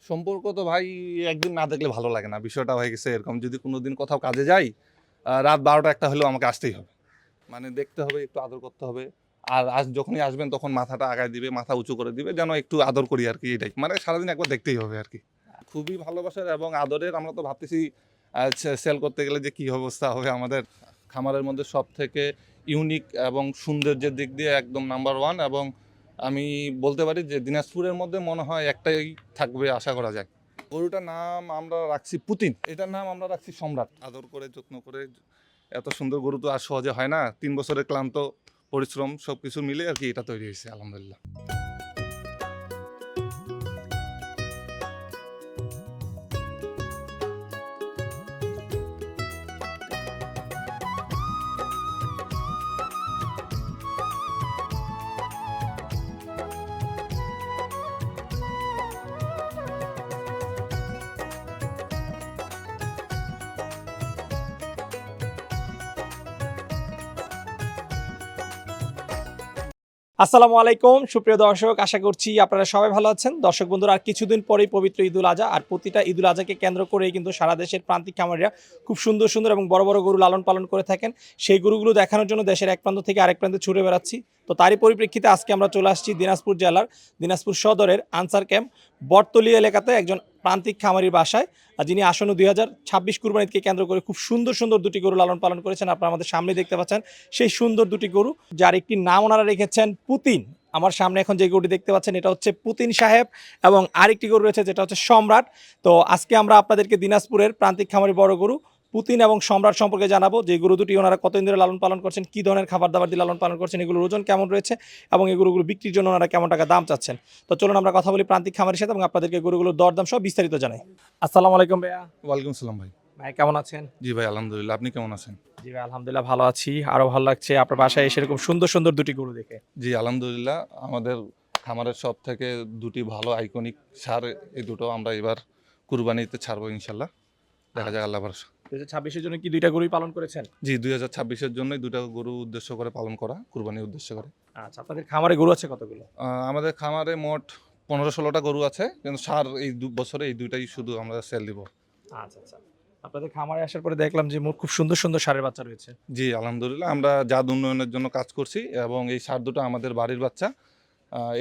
সম্পর্ক তো ভাই একদিন না দেখলে ভালো লাগে না। বিষয়টা হয়ে গেছে এরকম, যদি কোনোদিন কোথাও কাজে যাই, রাত ১২টা-১টা হলেও আমাকে আসতেই হবে। মানে দেখতে হবে, একটু আদর করতে হবে। আর যখনই আসবেন তখন মাথাটা আগায় দিবে, মাথা উঁচু করে দিবে যেন একটু আদর করি আরকি, এটাই। মানে সারাদিন একবার দেখতেই হবে আরকি। খুবই ভালোবাসার এবং আদরের। আমরা তো ভাবতেছি সেল করতে গেলে যে কি অবস্থা হবে আমাদের। খামারের মধ্যে সবথেকে ইউনিক এবং সৌন্দর্যের দিক দিয়ে একদম নাম্বার 1, এবং আমি বলতে পারি যে দিনাজপুরের মধ্যে মনে হয় একটাই থাকবে আশা করা যায়। গরুটার নাম আমরা রাখছি পুতিন। এটার নাম আমরা রাখছি সম্রাট। আদর করে, যত্ন করে। এত সুন্দর গরু তো আর সহজে হয় না। ৩ বছরের ক্লান্ত পরিশ্রম সবকিছু মিলে আরকি এটা তৈরি হয়েছে, আলহামদুলিল্লাহ। আসসালামু আলাইকুম সুপ্রিয় দর্শক, আশা করছি আপনারা সবাই ভালো আছেন। দর্শক বন্ধুরা, আর কিছুদিন পরেই পবিত্র ঈদুল আজহা, আর প্রতিটা ঈদুল আজহাকে কেন্দ্র করেই কিন্তু সারা দেশের প্রান্তিক খামারিরা খুব সুন্দর সুন্দর এবং বড় বড় গরু লালন পালন করে থাকেন। সেই গরুগুলো দেখানোর জন্য দেশের এক প্রান্ত থেকে আরেক প্রান্তে ছুটে বেড়াচ্ছি। তো তারই পরিপ্রেক্ষিতে আজকে আমরা চলে আসছি দিনাজপুর জেলার দিনাজপুর সদরের আনসার ক্যাম্প বটতলী এলাকাতে একজন প্রান্তিক খামারির বাসায়, যিনি আসন্ন 2026 কুরবানিকে কেন্দ্র করে খুব সুন্দর সুন্দর দুটি গরু লালন পালন করেছেন। আপনারা আমাদের সামনে দেখতে পাচ্ছেন সেই সুন্দর দুটি গরু, যার একটি নাম ওনারা রেখেছেন পুতিন। আমার সামনে এখন যে গরুটি দেখতে পাচ্ছেন এটা হচ্ছে পুতিন সাহেব, এবং আরেকটি গরু রয়েছে যেটা হচ্ছে সম্রাট। তো আজকে আমরা আপনাদেরকে দিনাজপুরের প্রান্তিক খামারি বড় গরু পুতিন এবং সম্রাট সম্পর্কে জানাবো, যে গরু দুটি ওনারা কতদিন ধরে লালন পালন করছেন, কি ধরনের খাবার দাবার দিয়ে লালন পালন করছেন, এগুলোর ওজন কেমন রয়েছে, এবং এই গরুগুলো বিক্রির জন্য ওনারা কেমন টাকা দাম চাচ্ছেন। তো চলুন আমরা কথা বলি প্রান্তিক খামারের সাথে এবং আপনাদেরকে গরুগুলোর দরদাম সব বিস্তারিত জানাই। আসসালামু আলাইকুম ভাইয়া। ওয়ালাইকুম আসসালাম ভাই। ভাই কেমন আছেন? জি ভাই, আলহামদুলিল্লাহ। আপনি কেমন আছেন? জি ভাই, আলহামদুলিল্লাহ ভালো আছি। আরো ভালো লাগছে আপনার বাসায় এসে এরকম সুন্দর সুন্দর দুটি গরু দেখে। জি আলহামদুলিল্লাহ। আমাদের খামারের সব থেকে দুটি ভালো আইকনিক সার, এই দুটো আমরা এবার কুরবানিতে ছাড়বো ইনশাল্লাহ। দেখা যাক, আল্লাহ ভরসা। 2026-এর জন্য কি দুইটা গরুই পালন করেছেন? জি, 2026-এর জন্যই দুটো গরু উদ্দেশ্য করে পালন করা, কুরবানির উদ্দেশ্য করে। আচ্ছা, আপনাদের খামারে গরু আছে কতগুলো? আমাদের খামারে মোট 15-16টা গরু আছে, কিন্তু সার এই বছরে এই দুইটাই শুধু আমরা সেল দিব। আচ্ছা আচ্ছা। আপনাদের খামারে আসার পরে দেখলাম যে মোট খুব সুন্দর সুন্দর ষাঁড়ের বাচ্চা রয়েছে। জি আলহামদুলিল্লাহ, আমরা জাত উন্নয়নের জন্য কাজ করছি এবং এই সার দুটো আমাদের বাড়ির বাচ্চা।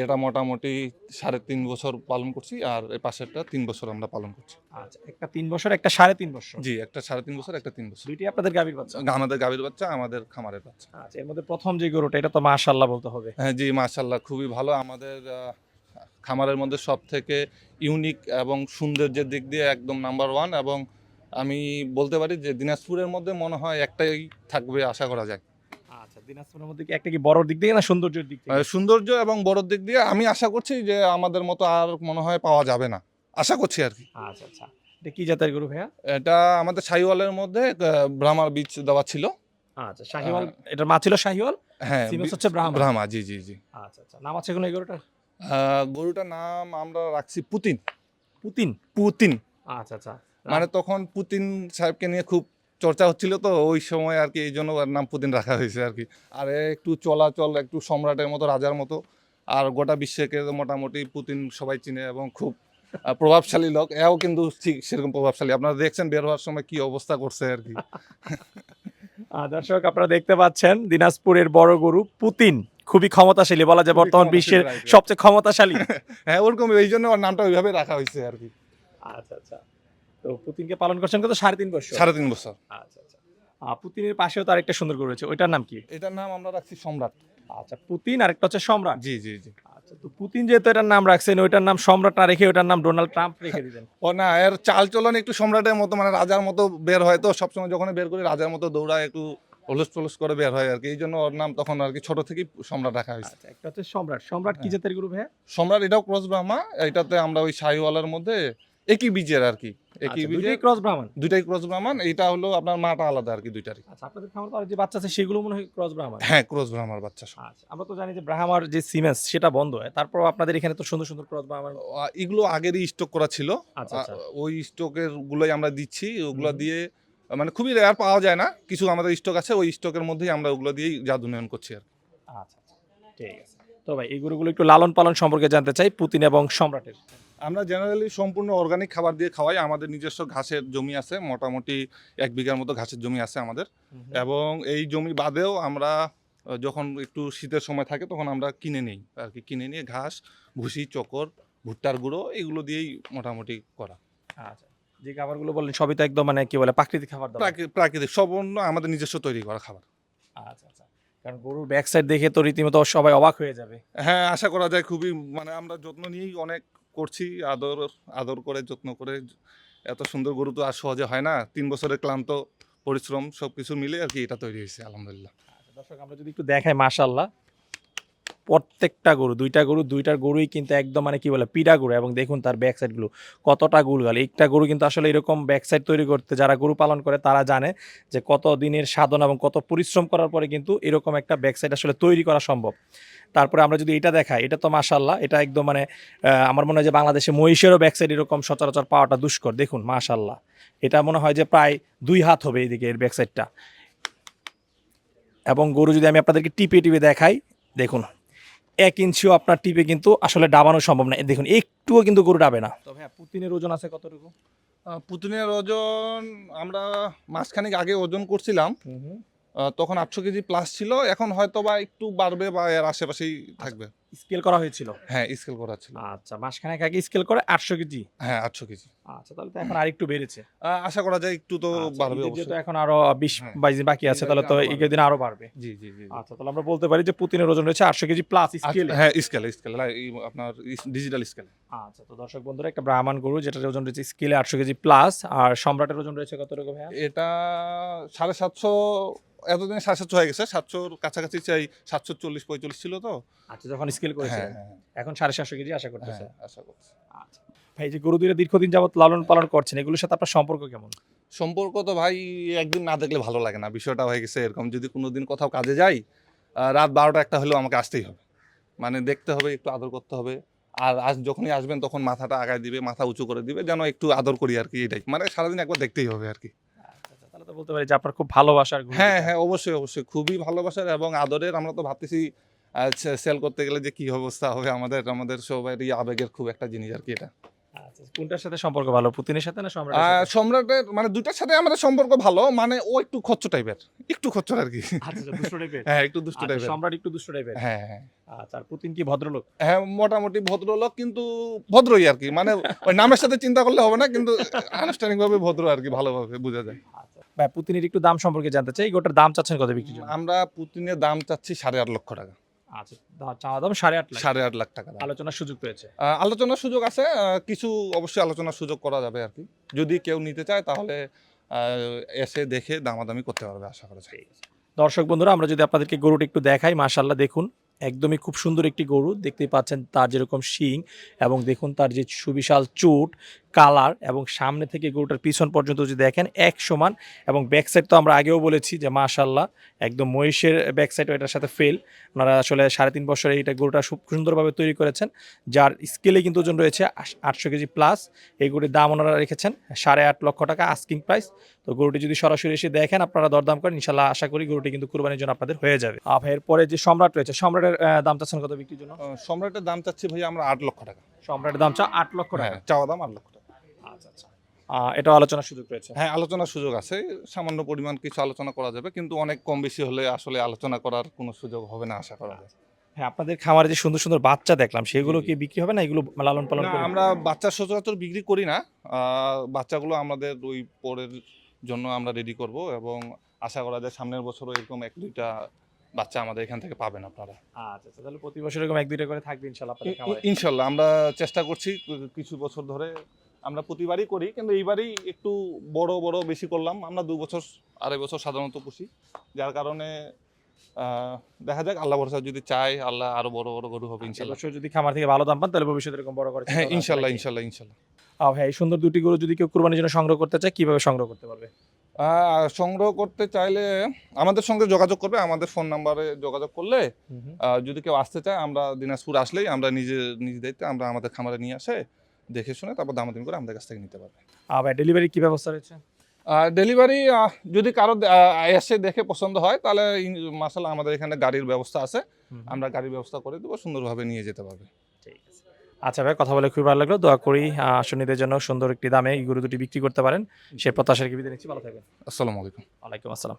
এটা মোটামুটি 3.5 বছর পালন করছি, আর এই পাশেরটা 3 বছর আমরা পালন করছি। আচ্ছা, একটা 3 বছর, একটা 3.5 বছর। জি, একটা 3.5 বছর, একটা 3 বছর। দুইটি আপনাদের গাভীর বাচ্চা? আমাদের গাভীর বাচ্চা, আমাদের খামারের বাচ্চা। আচ্ছা, এর মধ্যে প্রথম যে গরুটা এটা তো মাশাআল্লাহ বলতে হবে। হ্যাঁ জি, মাশাআল্লাহ খুবই ভালো। আমাদের খামারের মধ্যে সব থেকে ইউনিক এবং সৌন্দর্যের দিক দিয়ে একদম নাম্বার 1, এবং আমি বলতে পারি যে দিনাজপুরের মধ্যে মনে হয় একটাই থাকবে আশা করা যায়। আচ্ছা, দিনাজপুরের মধ্যে কি একটা কি বড়র দিক থেকে না সৌন্দর্যের দিক থেকে? সৌন্দর্য এবং বড়র দিক দিয়ে আমি আশা করছি যে আমাদের মতো আর মনে হয় পাওয়া যাবে না, আশা করছি আর কি। আচ্ছা আচ্ছা। এটা কি জাতের গরু ভাইয়া? এটা আমাদের শাহিওয়ালের মধ্যে ব্রাহ্মার বীজ দেওয়া ছিল। আচ্ছা, শাহিওয়াল। এটার মা ছিল শাহিওয়াল, হ্যাঁ, সিমেন্স হচ্ছে ব্রাহ্মা। ব্রাহ্মা, জি জি জি। আচ্ছা আচ্ছা। নাম আছে কোনো এই গরুটার? গরুটার নাম আমরা রাখছি পুতিন। পুতিন। পুতিন আচ্ছা আচ্ছা। মানে তখন পুতিন সাহেবকে নিয়ে খুব চর্চা হচ্ছিল, তো ওই সময় আর কি, এই জন্য ওর নাম পুতিন রাখা হয়েছে আর কি। আর একটু চলাচল একটু সম্রাটের মতো, রাজার মতো। আর গোটা বিশ্বকে মোটামুটি পুতিন সবাই চিনে এবং খুব প্রভাবশালী লোক। এও কিন্তু ঠিক সেরকম প্রভাবশালী। আপনারা দেখছেন বের হওয়ার সময় কি অবস্থা করছে আর কি। দর্শক, আপনারা দেখতে পাচ্ছেন দিনাজপুরের বড় গরু পুতিন খুবই ক্ষমতাশালী, বলা যায় বর্তমান বিশ্বের সবচেয়ে ক্ষমতাশালী। হ্যাঁ ওরকম, এই জন্য ওর নামটা ওইভাবে রাখা হয়েছে আর কি। আচ্ছা আচ্ছা। তো পুতিনকে পালন করছেন কত? 3.5 বছর। 3.5 বছর। আচ্ছা আচ্ছা। পুতিনের পাশেও তো আরেকটা সুন্দর গরু রয়েছে, ওইটার নাম কি? এটার নাম আমরা রাখছি সম্রাট। আচ্ছা, পুতিন আর একটা হচ্ছে সম্রাট। জি জি জি। আচ্ছা, তো পুতিন যেহেতু এটার নাম রাখছেন, ওইটার নাম সম্রাট না রেখে ওইটার নাম ডোনাল্ড ট্রাম্প রেখে দিলেন। ও না, এর চাল চলন একটু সম্রাটের মতো, মানে রাজার মতো বের হয়, তো সবসময় যখন বের করি রাজার মতো দৌড়ায়, একটু ওলস টলস করে বের হয় আর কি। এই জন্য ওর নাম তখন আর কি ছোট থেকেই সম্রাট রাখা হয়েছে। আচ্ছা, একটা হচ্ছে সম্রাট। সম্রাট কি জাতের গরু ভাইয়া? সম্রাট এটাও ক্রস ব্রাহ্মা। এটাতে আমরা ওই শাহিওয়ালার মধ্যে একই বীজের আর কি, একই আচ্ছা, বীজের দুইটাই ক্রস ব্রাহ্মণ। দুইটাই ক্রস ব্রাহ্মণ। এটা হলো আপনার মাটা আলাদা আর কি, দুইটারই। আচ্ছা, আপনাদের খামারে তো আর যে বাচ্চা আছে সেগুলো মনে হয় ক্রস ব্রাহ্মণ। হ্যাঁ, ক্রস ব্রাহ্মার বাচ্চা সব। আচ্ছা, আমরা তো জানি যে ব্রাহ্মার যে সিমেন্স সেটা বন্ধ হয়, তারপর আপনাদের এখানে তো সুন্দর সুন্দর ক্রস ব্রাহ্মণ। এগুলো আগেরই স্টক করা ছিল। আচ্ছা আচ্ছা। ওই স্টকের গুলোই আমরা দিচ্ছি, ওগুলো দিয়ে মানে খুবই রেয়ার পাওয়া যায় না, কিছু আমাদের স্টক আছে, ওই স্টকের মধ্যেই আমরা ওগুলো দিয়েই জাত উন্নয়ন করছি আর কি। আচ্ছা আচ্ছা, ঠিক আছে। তো ভাই এই গরুগুলো একটু লালন পালন সম্পর্কে জানতে চাই পুতিন এবং সম্রাটের। আমরা জেনারেলি সম্পূর্ণ অর্গানিক খাবার দিয়ে খাওয়াই। আমাদের নিজস্ব ঘাসের জমি আছে, মোটামুটি 1 বিঘার মতো ঘাসের জমি আছে আমাদের। এবং এই জমি বাদেও আমরা যখন একটু শীতের সময় থাকে তখন আমরা কিনে নিই আর কি, কিনে নিয়ে ঘাস, ভুসি, চকর, ভুট্টার গুঁড়ো এগুলো দিয়েই মোটামুটি করা। আচ্ছা, যে খাবারগুলো বললেন সবই তো একদম মানে কি বলে প্রাকৃতিক খাবার দাবার। প্রাকৃতিক সম্পূর্ণ আমাদের নিজস্ব তৈরি করা খাবার। আচ্ছা আচ্ছা, কারণ গরুর ব্যাক সাইড দেখে তো রীতিমতো সবাই অবাক হয়ে যাবে। হ্যাঁ, আশা করা যায় খুবই, মানে আমরা যত্ন নিয়েই অনেক করছি, আদর আদর করে যত্ন করে। এত সুন্দর গরু তো আর সহজে হয় না, 3 বছরের ক্লান্ত পরিশ্রম সবকিছু মিলে আর কি এটা তৈরি হয়েছে আলহামদুলিল্লাহ। আচ্ছা দর্শক, আমরা যদি একটু দেখাই, মাশাআল্লাহ প্রত্যেকটা গরু, দুইটার গরুই কিন্তু একদম মানে কি বলে পিডা গরু। এবং দেখুন তার ব্যাক সাইডগুলো কতটা গুলগাল। একটা গরু কিন্তু আসলে এরকম ব্যাক সাইড তৈরি করতে যারা গরু পালন করে তারা জানে যে কত দিনের সাধনা এবং কত পরিশ্রম করার পরে কিন্তু এরকম একটা ব্যাক সাইড আসলে তৈরি করা সম্ভব। তারপরে আমরা যদি এটা দেখাই, এটা তো মাশাআল্লাহ, এটা একদম মানে আমার মনে হয় যে বাংলাদেশে মহিষেরও ব্যাক সাইড এরকম সচরাচর পাওয়াটা দুষ্কর। দেখুন মাশাআল্লাহ, এটা মনে হয় যে প্রায় 2 হাত হবে এইদিকে এর ব্যাক সাইডটা। এবং গরু যদি আমি আপনাদেরকে টিপে টিপে দেখাই, দেখুন 1 ইঞ্চিও আপনার টিপে কিন্তু আসলে ডাবানো সম্ভব না। দেখুন একটুও কিন্তু গরু ডাবে না। তবে হ্যাঁ, পুতিনের ওজন আছে কতটুকু? পুতুনের ওজন আমরা মাসখানেক আগে ওজন করছিলাম, তখন 800 কেজি প্লাস ছিল। এখন হয়তো বা একটু বাড়বে বা এর আশেপাশেই থাকবে। স্কেল করা হয়েছিল? হ্যাঁ, স্কেল করা ছিল। আচ্ছা, মাসখানেক আগে স্কেল করে 800 কেজি। হ্যাঁ, 800 কেজি। আচ্ছা, তাহলে তো এখন আরেকটু বেড়েছে। আশা করা যায় একটু তো আচ্ছা, বাড়বে ঈদের অবশ্যই। যেহেতু এখন আরো 20-22 দিন বাকি আছে, ঈদের তাহলে তো আগে আরো ঈদের দিন আরো বাড়বে। জি জি জি। আচ্ছা, তাহলে আমরা বলতে পারি যে পুতিনের ওজন রয়েছে 800 কেজি প্লাস স্কেল। হ্যাঁ, স্কেলে আপনার ডিজিটাল স্কেলে। আচ্ছা, তো দর্শক বন্ধুরা, একটা ব্রাহ্মণ গরু যেটার ওজন রয়েছে স্কেলে 800 কেজি প্লাস। আর সম্রাটের ওজন রয়েছে কতটুকু ভাইয়া? এটা 750, এতদিনে 750 হয়ে গেছে। 700-র কাছাকাছি চাই, 740-45 ছিল তো। আচ্ছা, যখন স্কেল করেছিলেন। এখন 750 কেজি আশা করতেছে। হ্যাঁ, আশা করছি। আচ্ছা ভাই, যে গরু দুইটা দীর্ঘদিন যাবত লালন পালন করছেন, এগুলোর সাথে আপনার সম্পর্ক কেমন? সম্পর্ক তো ভাই একদিন না দেখলে ভালো লাগে না, বিষয়টা হয়ে গেছে এরকম। যদি কোনোদিন কোথাও কাজে যাই, রাত 12টা 1টা হলেও আমাকে আসতেই হবে, মানে দেখতে হবে, একটু আদর করতে হবে। আর আজ যখনই আসবেন তখন মাথাটা আগায় দিবে, মাথা উঁচু করে দিবে, যেন একটু আদর করি আর কি। এটাই মানে সারাদিন একবার দেখতেই হবে আর কি। আচ্ছা আচ্ছা, তাহলে তো বলতে পারি যে আপনার খুব ভালোবাসার গরু হ্যাঁ দুইটা। হ্যাঁ, অবশ্যই অবশ্যই, খুবই ভালোবাসার এবং আদরের। আমরা তো ভাবতেছি সেল করতে গেলে যে কি অবস্থা হবে, আমাদের সবারই আবেগের খুব একটা জিনিস আর কি এটা। আচ্ছা, কোনটার সাথে সম্পর্ক ভালো, পুতিনের সাথে না সম্রাটের সাথে? সম্রাটের মানে দুইটার সাথে আমাদের সম্পর্ক ভালো, মানে ও একটু খচ্চ টাইপের, একটু খচ্চর আর কি। আচ্ছা আচ্ছা, দুষ্ট টাইপের। হ্যাঁ, একটু দুষ্ট আচ্ছা, টাইপের। সম্রাট একটু দুষ্ট টাইপের। হ্যাঁ হ্যাঁ আচ্ছা, আর পুতিন কি ভদ্রলোক? হ্যাঁ, মোটামুটি ভদ্রলোক, কিন্তু ভদ্রই আর কি। মানে ওই নামের সাথে চিন্তা করলে হবে না, কিন্তু আনুষ্ঠানিকভাবে ভদ্র আর কি, ভালোভাবে বোঝা যায়। আচ্ছা ভাই, পুতিনের একটু দাম সম্পর্কে জানতে চাই। গোটার দাম চাচ্ছেন কত বিক্রির জন্য? আমরা পুতিনের দাম চাচ্ছি 8.5 লক্ষ টাকা। আচ্ছা, চাওয়া দাম 8.5 লাখ। 8.5 লাখ টাকা দাম। আলোচনার সুযোগ রয়েছে? আলোচনার সুযোগ আছে, কিছু অবশ্যই আলোচনার সুযোগ করা যাবে আর কি। যদি কেউ নিতে চায় তাহলে এসে দেখে দামাদামি করতে পারবে, আশা করা যায়। দর্শক বন্ধুরা, আমরা যদি আপনাদেরকে গরুটা একটু দেখাই, মাশাআল্লাহ দেখুন একদমই খুব সুন্দর একটি গরু। দেখতেই পাচ্ছেন তার যেরকম শিং, এবং দেখুন তার যে সুবিশাল চুট, কালার, এবং সামনে থেকে গরুটার পিছন পর্যন্ত যদি দেখেন এক সমান। এবং ব্যাক সাইড তো আমরা আগেও বলেছি যে মাশাআল্লাহ একদম মহিষের ব্যাক সাইড এটার সাথে ফেল। ওনারা আসলে 3.5 বছরে এটা গরুটা খুব সুন্দরভাবে তৈরি করেছেন, যার স্কেলে কিন্তু ওজন রয়েছে 800 কেজি প্লাস। এই গরুটির দাম ওনারা রেখেছেন 8.5 লক্ষ টাকা আস্কিং প্রাইস। তো গরুটি যদি সরাসরি এসে দেখেন, আপনারা দরদাম করেন, ইনশাল্লাহ আশা করি গরুটি কিন্তু কুরবানির জন্য আপনাদের হয়ে যাবে। এরপরে যে সম্রাট রয়েছে, সম্রাটের দাম চাচ্ছেন কত বিক্রির জন্য? সম্রাটের দাম চাচ্ছি ভাই আমরা 8 লক্ষ টাকা। সম্রাটের দাম চা 8 লক্ষ টাকা। হ্যাঁ, চাওয়া দাম 8 লক্ষ টাকা। আচ্ছা আচ্ছা, এটাও আলোচনার সুযোগ রয়েছে? হ্যাঁ, আলোচনার সুযোগ আছে, সামান্য পরিমাণ কিছু আলোচনা করা যাবে, কিন্তু অনেক কম বেশি হলে আসলে আলোচনা করার কোনো সুযোগ হবে না, আশা করা যায়। হ্যাঁ, আপনাদের খামারে যে সুন্দর সুন্দর বাচ্চা দেখলাম, সেগুলো কি বিক্রি হবে না? এগুলো লালন পালন না, করে? আমরা বাচ্চা সচরাচর বিক্রি করি না। বাচ্চাগুলো আমাদের ওই পরের জন্য আমরা রেডি করব, এবং আশা করা যায় সামনের বছরও এরকম 1-2টা বাচ্চা আমাদের এখান থেকে পাবেন আপনারা। আচ্ছা আচ্ছা, তাহলে প্রতি বছর এরকম 1-2টা করে থাকবে ইনশাআল্লাহ আপনাদের খামারে? ইনশাল্লাহ আমরা চেষ্টা করছি, কিছু বছর ধরে আমরা প্রতিবারই করি, কিন্তু এইবারই একটু বড় বড় বেশি করলাম। আমরা 2 বছর 2.5 বছর সাধারণত পুষি, যার কারণে দেখা যাক, আল্লাহ ভরসা, যদি চাই আল্লাহ আরো বড় বড় গরু হবে ইনশাল্লাহ। অবশ্যই যদি খামার থেকে ভালো দাম পান, তাহলে ভবিষ্যতে এরকম বড় করে হ্যাঁ, চিন্তা ভাবনা আছে ইনশাল্লাহ নাকি? ইনশাল্লাহ ইনশাল্লাহ। হ্যাঁ, এই সুন্দর দুটি গরু যদি কেউ কুরবানির জন্য সংগ্রহ করতে চায়, কিভাবে সংগ্রহ করতে পারবে? সংগ্রহ করতে চাইলে আমাদের সঙ্গে যোগাযোগ করবে, আমাদের ফোন নাম্বারে যোগাযোগ করলে, যদি কেউ আসতে চায়, আমরা দিনাজপুর আসলেই আমরা নিজ দায়িত্বে আমরা আমাদের খামারে নিয়ে আসে দেখে শুনে তারপর দামাদামি করে আমাদের কাছ থেকে নিতে পারবে। ভাই, ডেলিভারি কি ব্যবস্থা রয়েছে? ডেলিভারি যদি কারো এসে দেখে পছন্দ হয়, তাহলে মাশাআল্লাহ আমাদের এখানে গাড়ির ব্যবস্থা আছে, আমরা গাড়ির ব্যবস্থা করে দেবো, সুন্দরভাবে নিয়ে যেতে পারবে। ঠিক আছে। আচ্ছা ভাই, কথা বলে খুবই ভালো লাগলো। দোয়া করি আসনীদের জন্য সুন্দর একটি দামে এই গরু দুটি বিক্রি করতে পারেন। সে প্রত্যাশার কি বিদায় নিচ্ছি, ভালো থাকবেন। আসসালামু আলাইকুম। ওয়ালাইকুম আসসালাম।